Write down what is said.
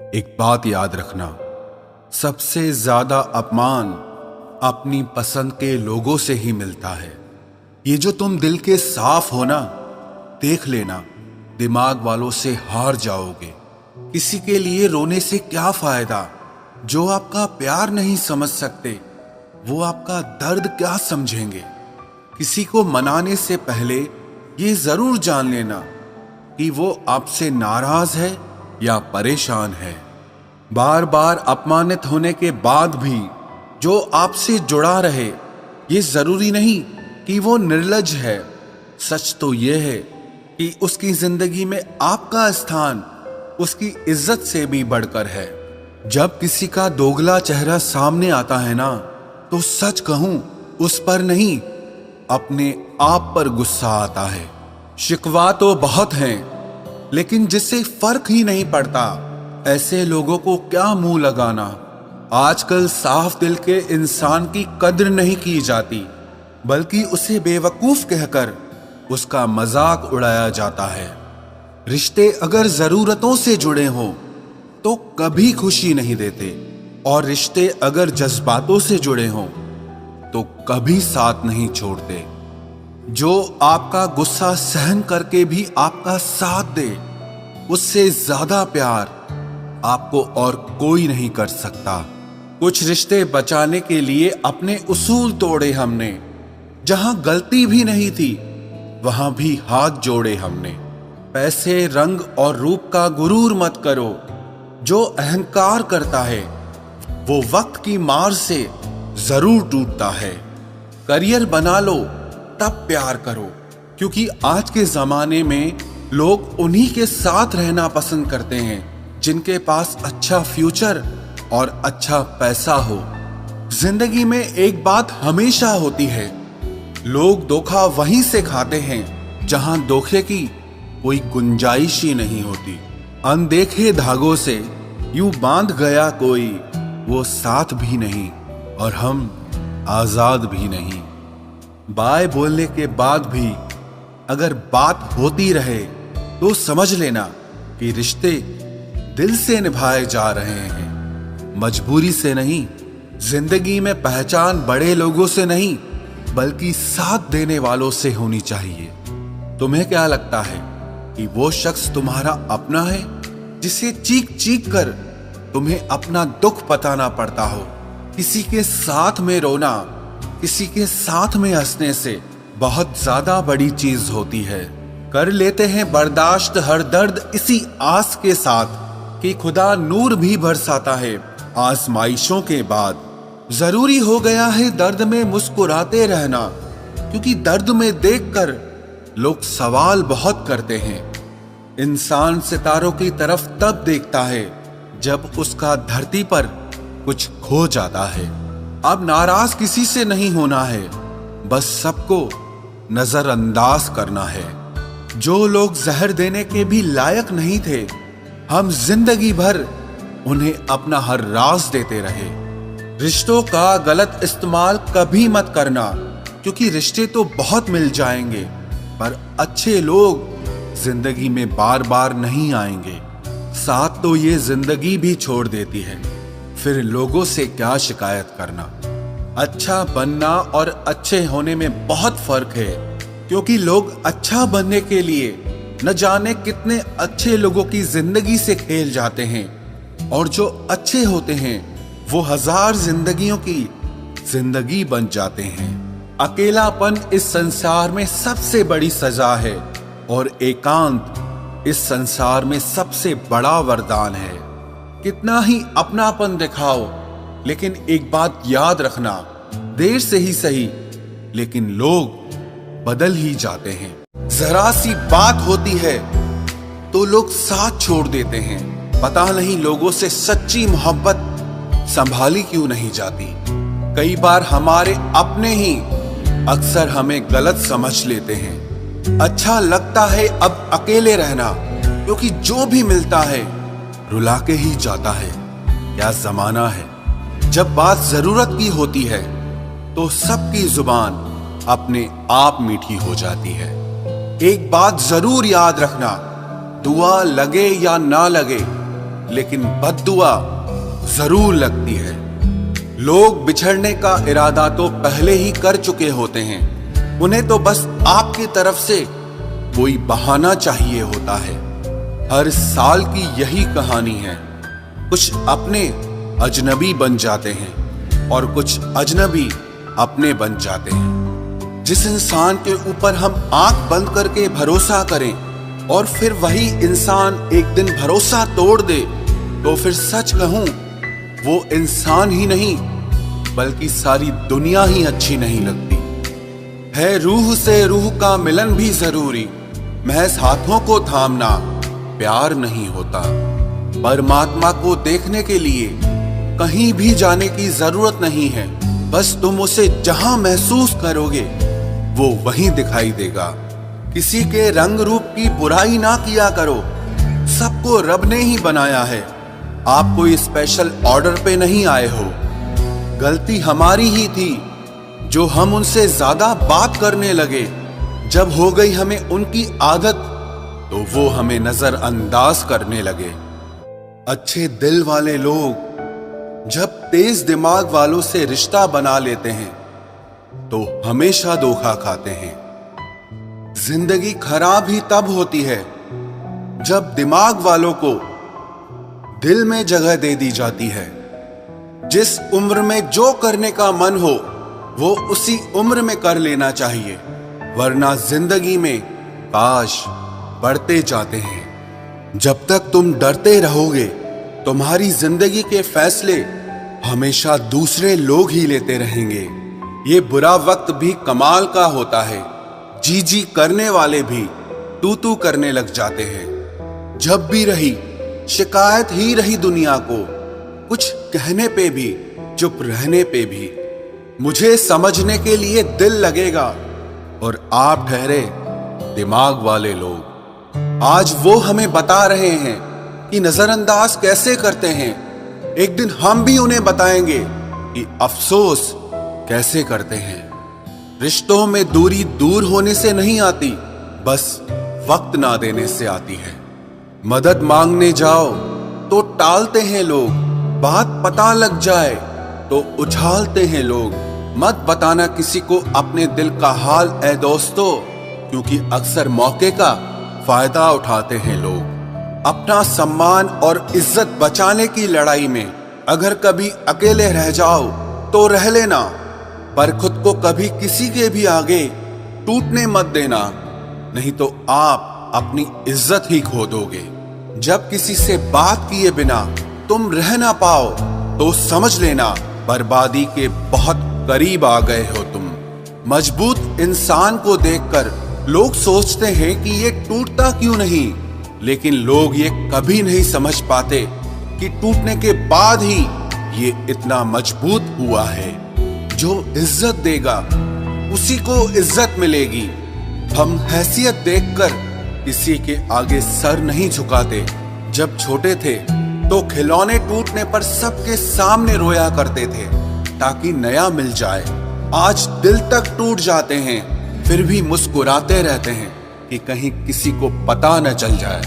एक बात याद रखना, सबसे ज्यादा अपमान अपनी पसंद के लोगों से ही मिलता है। ये जो तुम दिल के साफ हो ना, देख लेना दिमाग वालों से हार जाओगे। किसी के लिए रोने से क्या फायदा? जो आपका प्यार नहीं समझ सकते वो आपका दर्द क्या समझेंगे? किसी को मनाने से पहले ये जरूर जान लेना कि वो आपसे नाराज है या परेशान है। बार बार अपमानित होने के बाद भी जो आपसे जुड़ा रहे, ये जरूरी नहीं कि वो निर्लज है। सच तो ये है कि उसकी जिंदगी में आपका स्थान उसकी इज्जत से भी बढ़कर है। जब किसी का दोगला चेहरा सामने आता है ना, तो सच कहूं उस पर नहीं, अपने आप पर गुस्सा आता है। शिकवा तो बहुत हैं, लेकिन जिससे फर्क ही नहीं पड़ता, ऐसे लोगों को क्या मुंह लगाना। आजकल साफ दिल के इंसान की कद्र नहीं की जाती, बल्कि उसे बेवकूफ कहकर उसका मजाक उड़ाया जाता है। रिश्ते अगर जरूरतों से जुड़े हों तो कभी खुशी नहीं देते, और रिश्ते अगर जज्बातों से जुड़े हों तो कभी साथ नहीं छोड़ते। जो आपका गुस्सा सहन करके भी आपका साथ दे, उससे ज्यादा प्यार आपको और कोई नहीं कर सकता। कुछ रिश्ते बचाने के लिए अपने उसूल तोड़े हमने। जहां गलती भी नहीं थी वहां भी हाथ जोड़े हमने। पैसे, रंग और रूप का गुरूर मत करो। जो अहंकार करता है वो वक्त की मार से जरूर टूटता है। करियर बना लो तब प्यार करो, क्योंकि आज के जमाने में लोग उन्हीं के साथ रहना पसंद करते हैं जिनके पास अच्छा फ्यूचर और अच्छा पैसा हो। जिंदगी में एक बात हमेशा होती है, लोग धोखा वहीं से खाते हैं जहां धोखे की कोई गुंजाइश ही नहीं होती। अनदेखे धागों से यूं बांध गया कोई, वो साथ भी नहीं और हम आजाद भी नहीं। बाय बोलने के बाद भी अगर बात होती रहे तो समझ लेना कि रिश्ते दिल से निभाए जा रहे हैं, मजबूरी से नहीं। जिंदगी में पहचान बड़े लोगों से नहीं, बल्कि साथ देने वालों से होनी चाहिए। तुम्हें क्या लगता है कि वो शख्स तुम्हारा अपना है जिसे चीख चीख कर तुम्हें अपना दुख बताना पड़ता हो? किसी के साथ में रोना, किसी के साथ में हंसने से बहुत ज्यादा बड़ी चीज होती है। कर लेते हैं बर्दाश्त हर दर्द इसी आस के साथ कि खुदा नूर भी बरसाता है आजमाइशों के बाद। जरूरी हो गया है दर्द में मुस्कुराते रहना, क्योंकि दर्द में देखकर लोग सवाल बहुत करते हैं। इंसान सितारों की तरफ तब देखता है जब उसका धरती पर कुछ खो जाता है। अब नाराज किसी से नहीं होना है, बस सबको नजरअंदाज करना है। जो लोग जहर देने के भी लायक नहीं थे, हम जिंदगी भर उन्हें अपना हर राज देते रहे। रिश्तों का गलत इस्तेमाल कभी मत करना, क्योंकि रिश्ते तो बहुत मिल जाएंगे, पर अच्छे लोग जिंदगी में बार बार नहीं आएंगे। साथ तो ये जिंदगी भी छोड़ देती है, फिर लोगों से क्या शिकायत करना। अच्छा बनना और अच्छे होने में बहुत फर्क है, क्योंकि लोग अच्छा बनने के लिए न जाने कितने अच्छे लोगों की जिंदगी से खेल जाते हैं, और जो अच्छे होते हैं वो हजार जिंदगियों की जिंदगी बन जाते हैं। अकेलापन इस संसार में सबसे बड़ी सजा है, और एकांत इस संसार में सबसे बड़ा वरदान है। कितना ही अपनापन दिखाओ, लेकिन एक बात याद रखना, देर से ही सही लेकिन लोग बदल ही जाते हैं। जरा सी बात होती है तो लोग साथ छोड़ देते हैं। पता नहीं लोगों से सच्ची मोहब्बत संभाली क्यों नहीं जाती। कई बार हमारे अपने ही अक्सर हमें गलत समझ लेते हैं। अच्छा लगता है अब अकेले रहना, क्योंकि जो भी मिलता है रुला के ही जाता है। क्या जमाना है। जब बात जरूरत की होती है तो सबकी जुबान अपने आप मीठी हो जाती है। एक बात जरूर याद रखना, दुआ लगे या ना लगे, लेकिन बद्दुआ जरूर लगती है। लोग बिछड़ने का इरादा तो पहले ही कर चुके होते हैं, उन्हें तो बस आपकी तरफ से कोई बहाना चाहिए होता है। हर साल की यही कहानी है। कुछ अपने अजनबी बन जाते हैं और कुछ अजनबी अपने बन जाते हैं। जिस इंसान के ऊपर हम आंख बंद करके भरोसा करें और फिर वही इंसान एक दिन भरोसा तोड़ दे, तो फिर सच कहूं वो इंसान ही नहीं बल्कि सारी दुनिया ही अच्छी नहीं लगती है। रूह से रूह का मिलन भी जरूरी, महज हाथों को थामना प्यार नहीं होता। परमात्मा को देखने के लिए कहीं भी जाने की जरूरत नहीं है, बस तुम उसे जहां महसूस करोगे वो वहीं दिखाई देगा। किसी के रंग रूप की बुराई ना किया करो, सबको रब ने ही बनाया है। आप कोई स्पेशल ऑर्डर पे नहीं आए हो। गलती हमारी ही थी जो हम उनसे ज्यादा बात करने लगे। जब हो गई हमें उनकी आदत तो वो हमें नजरअंदाज करने लगे। अच्छे दिल वाले लोग जब तेज दिमाग वालों से रिश्ता बना लेते हैं तो हमेशा धोखा खाते हैं। जिंदगी खराब ही तब होती है जब दिमाग वालों को दिल में जगह दे दी जाती है। जिस उम्र में जो करने का मन हो वो उसी उम्र में कर लेना चाहिए, वरना जिंदगी में काश बढ़ते जाते हैं। जब तक तुम डरते रहोगे तुम्हारी जिंदगी के फैसले हमेशा दूसरे लोग ही लेते रहेंगे। ये बुरा वक्त भी कमाल का होता है, जी जी करने वाले भी तू तू करने लग जाते हैं। जब भी रही शिकायत ही रही दुनिया को, कुछ कहने पे भी चुप रहने पे भी। मुझे समझने के लिए दिल लगेगा और आप ठहरे दिमाग वाले लोग। आज वो हमें बता रहे हैं कि नजरअंदाज कैसे करते हैं। एक दिन हम भी उन्हें बताएंगे कि अफसोस कैसे करते हैं। रिश्तों में दूरी दूर होने से नहीं आती, बस वक्त ना देने से आती है। मदद मांगने जाओ तो टालते हैं लोग, बात पता लग जाए तो उछालते हैं लोग। मत बताना किसी को अपने दिल का हाल ऐ दोस्तों, क्योंकि अक्सर मौके का फायदा उठाते हैं लोग। अपना सम्मान और इज्जत बचाने की लड़ाई में अगर कभी अकेले रह जाओ तो रह लेना, पर खुद को कभी किसी के भी आगे टूटने मत देना, नहीं तो आप अपनी इज्जत ही खो दोगे। जब किसी से बात किए बिना तुम रह ना पाओ तो समझ लेना बर्बादी के बहुत करीब आ गए हो तुम। मजबूत इंसान को देखकर लोग सोचते हैं कि ये टूटता क्यों नहीं, लेकिन लोग ये कभी नहीं समझ पाते कि टूटने के बाद ही ये इतना मजबूत हुआ है। जो इज्जत देगा उसी को इज्जत मिलेगी। हम हैसियत देखकर किसी के आगे सर नहीं झुकाते। जब छोटे थे तो खिलौने टूटने पर सबके सामने रोया करते थे ताकि नया मिल जाए। आज दिल तक टूट जाते हैं फिर भी मुस्कुराते रहते हैं कि कहीं किसी को पता न चल जाए।